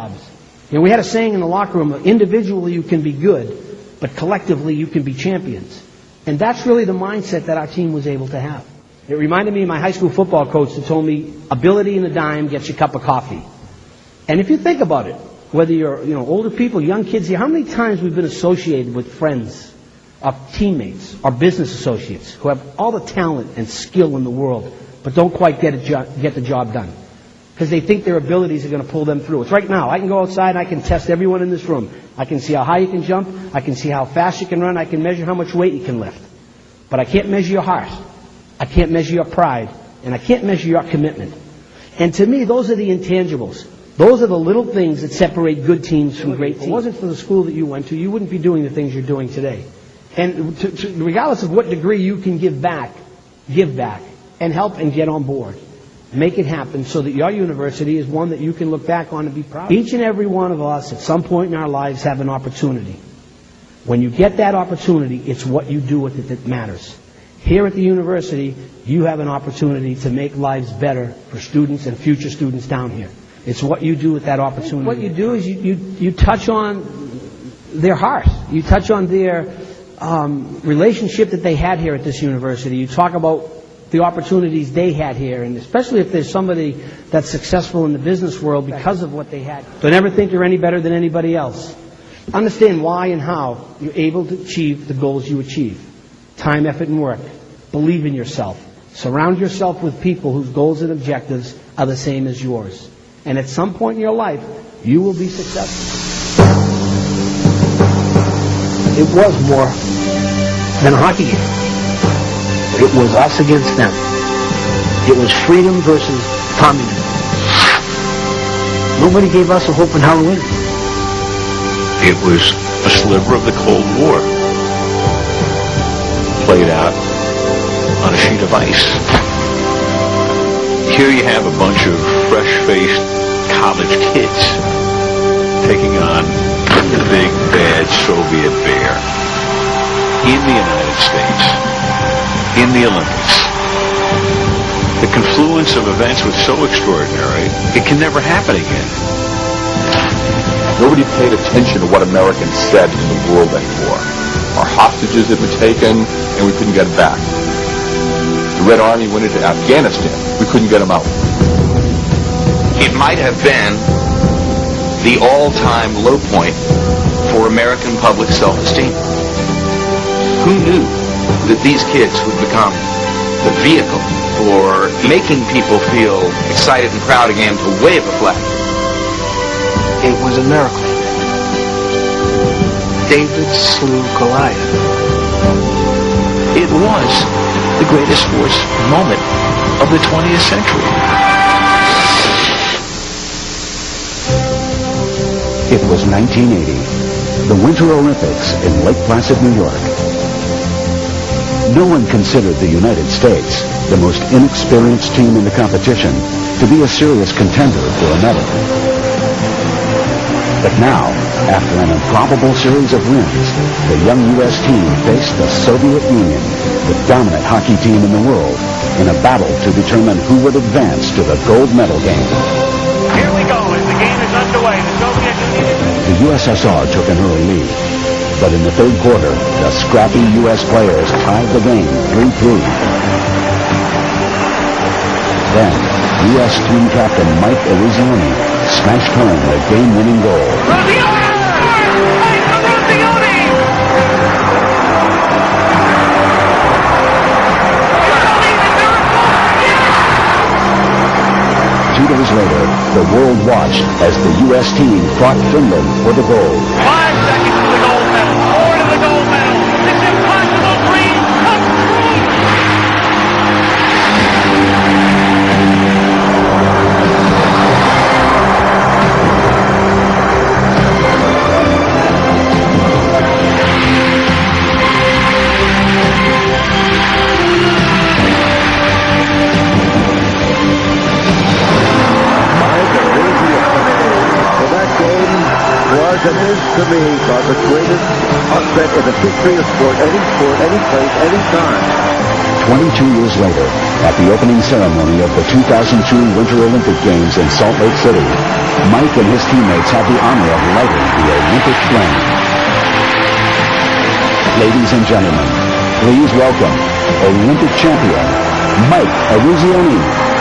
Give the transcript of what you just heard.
jobs. You know, we had a saying in the locker room, individually you can be good, but collectively you can be champions. And that's really the mindset that our team was able to have. It reminded me of my high school football coach that told me, ability and a dime gets you a cup of coffee. And if you think about it, whether you're older people, young kids here, how many times we've been associated with friends, our teammates, our business associates who have all the talent and skill in the world, but don't quite get the job done because they think their abilities are going to pull them through. It's right now. I can go outside and I can test everyone in this room. I can see how high you can jump. I can see how fast you can run. I can measure how much weight you can lift. But I can't measure your heart. I can't measure your pride. And I can't measure your commitment. And to me, those are the intangibles. Those are the little things that separate good teams from great teams. If it wasn't for the school that you went to, you wouldn't be doing the things you're doing today. And regardless of what degree you can give back and help and get on board. Make it happen so that your university is one that you can look back on and be proud of. Each and every one of us at some point in our lives have an opportunity. When you get that opportunity, it's what you do with it that matters. Here at the university, you have an opportunity to make lives better for students and future students down here. It's what you do with that opportunity. What you do is you touch on their heart. You touch on their relationship that they had here at this university. You talk about the opportunities they had here, and especially if there's somebody that's successful in the business world because of what they had. Don't ever think you're any better than anybody else. Understand why and how you're able to achieve the goals you achieve. Time, effort, and work. Believe in yourself. Surround yourself with people whose goals and objectives are the same as yours. And at some point in your life, you will be successful. It was more than a hockey game. It was us against them. It was freedom versus communism. Nobody gave us a hope in Halloween. It was a sliver of the Cold War played out on a sheet of ice. Here you have a bunch of fresh-faced college kids taking on the big, bad Soviet bear in the United States. In the Olympics. The confluence of events was so extraordinary, it can never happen again. Nobody paid attention to what Americans said in the world anymore. Our hostages had been taken, and we couldn't get them back. The Red Army went into Afghanistan. We couldn't get them out. It might have been the all-time low point for American public self-esteem. Who knew that these kids would become the vehicle for making people feel excited and proud again to wave a flag? It was a miracle. David slew Goliath. It was the greatest sports moment of the 20th century. It was 1980, the Winter Olympics in Lake Placid, New York. No one considered the United States, the most inexperienced team in the competition, to be a serious contender for a medal. But now, after an improbable series of wins, the young U.S. team faced the Soviet Union, the dominant hockey team in the world, in a battle to determine who would advance to the gold medal game. Here we go as the game is underway. The Soviet Union. The USSR took an early lead. But in the third quarter, the scrappy U.S. players tied the game 3-3. Then, U.S. team captain Mike ERUZIONE smashed home the game-winning goal. Eruzione! Mike Eruzione! 2 days later, the world watched as the U.S. team fought Finland for the gold. 5 seconds to the gold medal. 4 to the gold medal. This impossible dream comes true. Was and is to me the greatest upset in the history of sport, any place, any time. 22 years later, at the opening ceremony of the 2002 Winter Olympic Games in Salt Lake City, Mike and his teammates had the honor of lighting the Olympic flame. Ladies and gentlemen, please welcome Olympic champion Mike ERUZIONE.